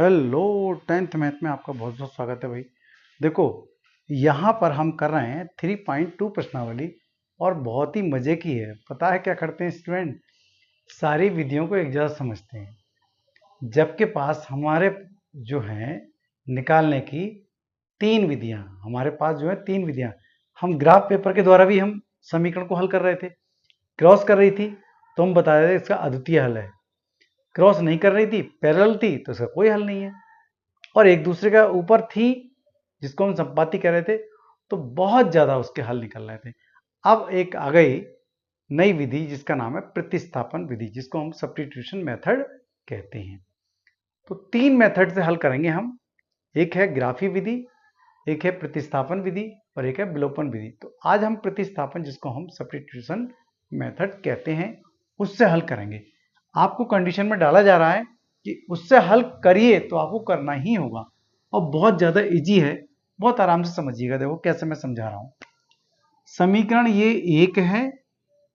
Hello, 10th math में आपका बहुत बहुत स्वागत है भाई। देखो, यहाँ पर हम कर रहे हैं 3.2 प्रश्नावली और बहुत ही मजे की है। पता है क्या करते हैं स्टूडेंट? सारी विधियों को एक जैसा समझते हैं, जबकि पास हमारे जो हैं निकालने की तीन विधियां, हमारे पास जो है तीन विधियां। हम ग्राफ पेपर के द्वारा भी हम समीकरण को हल कर रहे थे। क्रॉस कर रही थी तो हम बता रहे थे इसका अद्वितीय हल है, क्रॉस नहीं कर रही थी, पैरेलल थी तो इसका कोई हल नहीं है, और एक दूसरे का ऊपर थी जिसको हम संपाती कह रहे थे, तो बहुत ज्यादा उसके हल निकल रहे थे। अब एक आ गई नई विधि जिसका नाम है प्रतिस्थापन विधि, जिसको हम सब्स्टिट्यूशन मेथड कहते हैं। तो तीन मेथड से हल करेंगे हम, एक है ग्राफी विधि, एक है प्रतिस्थापन विधि और एक है विलोपन विधि। तो आज हम प्रतिस्थापन, जिसको हम सब्स्टिट्यूशन मेथड कहते हैं, उससे हल करेंगे। आपको कंडीशन में डाला जा रहा है कि उससे हल करिए, तो आपको करना ही होगा और बहुत ज्यादा इजी है। बहुत आराम से समझिएगा। देखो कैसे मैं समझा रहा हूं। समीकरण ये एक है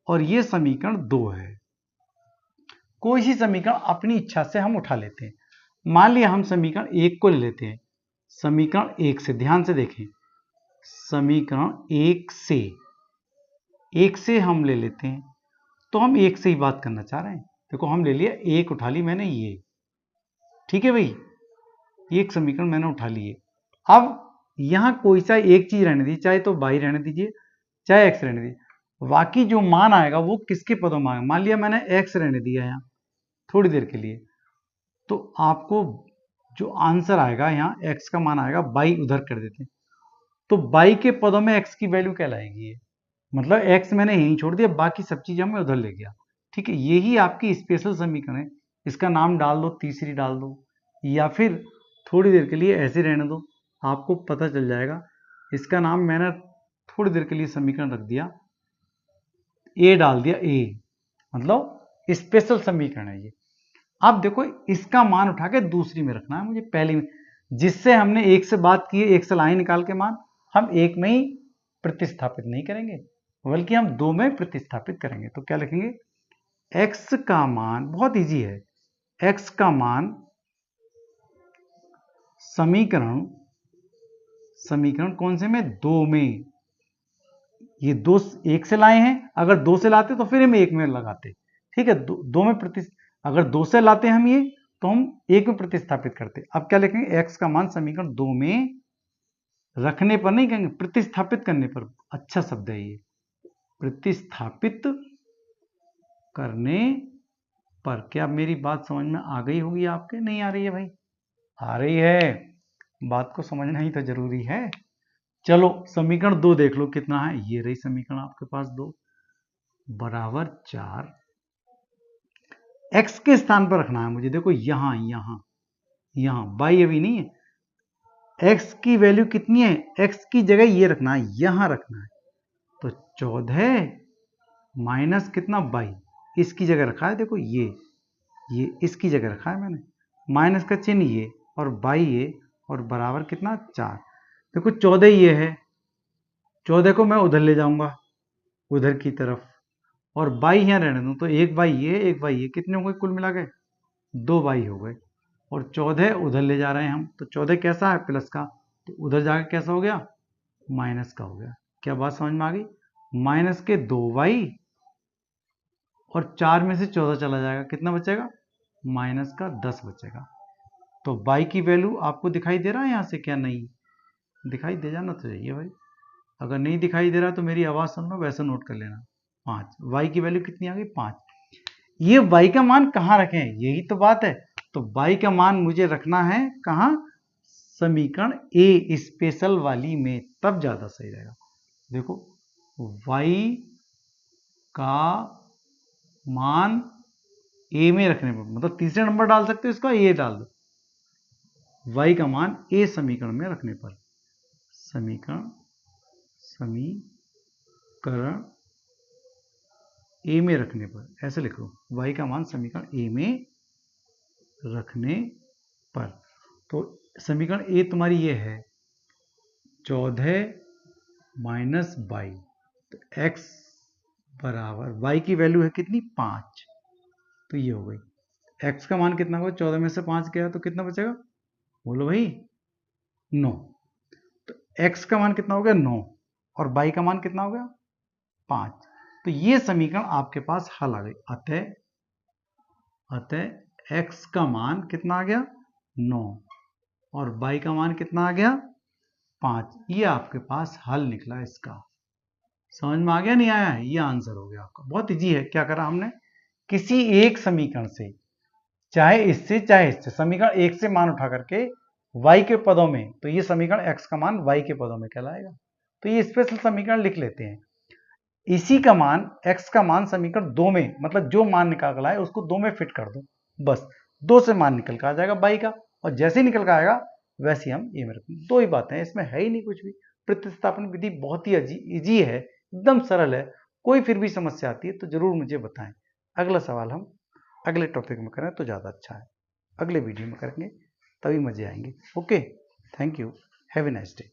और ये समीकरण दो है। कोई सी समीकरण अपनी इच्छा से हम उठा लेते हैं। मान लिया हम समीकरण एक को ले लेते हैं। समीकरण एक से, ध्यान से देखें, समीकरण एक से हम ले लेते हैं। तो हम एक से ही बात करना चाह रहे हैं। देखो, हम ले लिया, एक उठा ली मैंने, ये ठीक है भाई, ये एक समीकरण मैंने उठा ली है। अब यहां कोई सा एक चीज रहने दीजिए, चाहे तो y रहने दीजिए चाहे x रहने दीजिए। बाकी जो मान आएगा वो किसके पदों में आएगा। मान लिया मैंने x रहने दिया यहां थोड़ी देर के लिए, तो आपको जो आंसर आएगा, यहाँ x का मान आएगा, y उधर कर देते हैं तो y के पदों में x की वैल्यू क्या लाएगी। ये मतलब x मैंने यहीं छोड़ दिया, बाकी सब चीजें मैं उधर ले गया। ठीक है, यही आपकी स्पेशल समीकरण है। इसका नाम डाल दो, तीसरी डाल दो, या फिर थोड़ी देर के लिए ऐसे रहने दो, आपको पता चल जाएगा। इसका नाम मैंने थोड़ी देर के लिए समीकरण रख दिया, ए डाल दिया, ए मतलब स्पेशल समीकरण है ये। अब देखो, इसका मान उठा के दूसरी में रखना है मुझे, पहली में, जिससे हमने एक से बात की है, एक से लाइन निकाल के मान हम एक में ही प्रतिस्थापित नहीं करेंगे, बल्कि हम दो में प्रतिस्थापित करेंगे। तो क्या लिखेंगे, x का मान, बहुत इजी है, x का मान समीकरण कौन से में, दो में। ये दो एक से लाए हैं, अगर दो से लाते तो फिर हम एक में लगाते। ठीक है, दो में अगर दो से लाते हम ये, तो हम एक में प्रतिस्थापित करते। अब क्या लिखेंगे, x का मान समीकरण दो में रखने पर नहीं कहेंगे, प्रतिस्थापित करने पर। अच्छा शब्द है ये, प्रतिस्थापित करने पर। क्या मेरी बात समझ में आ गई होगी आपके? नहीं आ रही है भाई? आ रही है। बात को समझना ही तो जरूरी है। चलो समीकरण दो देख लो कितना है। ये रही समीकरण आपके पास दो, बराबर 4। x के स्थान पर रखना है मुझे। देखो यहां y अभी नहीं है। x की वैल्यू कितनी है, x की जगह ये रखना है, यहां रखना है। तो 14 माइनस कितना, 22, इसकी जगह रखा है। देखो ये इसकी जगह रखा है मैंने, माइनस का चिन्ह ये और 22 ये, और बराबर कितना, 4। देखो 14 ये है, 14 को मैं उधर ले जाऊंगा, उधर की तरफ, और 22 यहां रहने दूं। तो एक 22 ये, एक 22 ये, कितने हो गए कुल मिला के, 2 22 हो गए। और 14 उधर ले जा रहे हैं हम, तो 14 कैसा है, प्लस का, तो उधर जाकर कैसा हो गया, माइनस का हो गया। क्या बात समझ में आ गई? माइनस के 2y और 4 में से 14 चला जाएगा, कितना बचेगा, माइनस का 10 बचेगा। तो y की वैल्यू आपको दिखाई दे रहा है यहां से? क्या नहीं दिखाई दे जाना तो चाहिए भाई। अगर नहीं दिखाई दे रहा तो मेरी आवाज सुन लो, वैसे नोट कर लेना। 5, y की वैल्यू कितनी आ गई, 5। ये y का मान कहां रखें, यही तो बात है। तो y का मान मुझे रखना है कहां, समीकरण ए स्पेशल वाली में, तब ज्यादा सही रहेगा। देखो y का मान ए में रखने पर, मतलब तीसरे नंबर डाल सकते हो इसका, ए डाल दो। y का मान ए समीकरण में रखने पर, समीकरण ए में रखने पर, ऐसे लिख लो, y का मान समीकरण ए में रखने पर। तो समीकरण ए तुम्हारी ये है, 14 माइनस 22, तो x बराबर, y की वैल्यू है कितनी, 5, तो ये हो गई। x का मान कितना होगा, 14 में से 5 गया तो कितना बचेगा, बोलो भाई 9। तो x का मान कितना हो गया 9 और y का मान कितना हो गया 5। तो ये समीकरण आपके पास हल आ गई। अतः x का मान कितना आ गया 9 और y का मान कितना आ गया 5। ये आपके पास हल निकला इसका। समझ में आ गया नहीं आया है? ये आंसर हो गया आपका। बहुत इजी है। क्या करा हमने, किसी एक समीकरण से, चाहे इससे समीकरण एक से मान उठा करके y के पदों में, तो ये समीकरण x का मान y के पदों में कहलाएगा। तो ये स्पेशल समीकरण लिख लेते हैं। इसी का मान x का मान समीकरण 2 में, मतलब जो मान निकाल कर आए उसको 2 में फिट कर दो, बस 2 से मान निकल कर आ जाएगा y का, और जैसे ही निकल कर आएगा वैसे हम ये में रखेंगे। 2 ही बातें हैं, इसमें है ही नहीं कुछ भी। प्रतिस्थापन विधि बहुत ही इजी है, एकदम सरल है। कोई फिर भी समस्या आती है तो जरूर मुझे बताएं। अगला सवाल हम अगले टॉपिक में करें तो ज़्यादा अच्छा है, अगले वीडियो में करेंगे, तभी मजे आएंगे। Okay, thank you, have a nice day.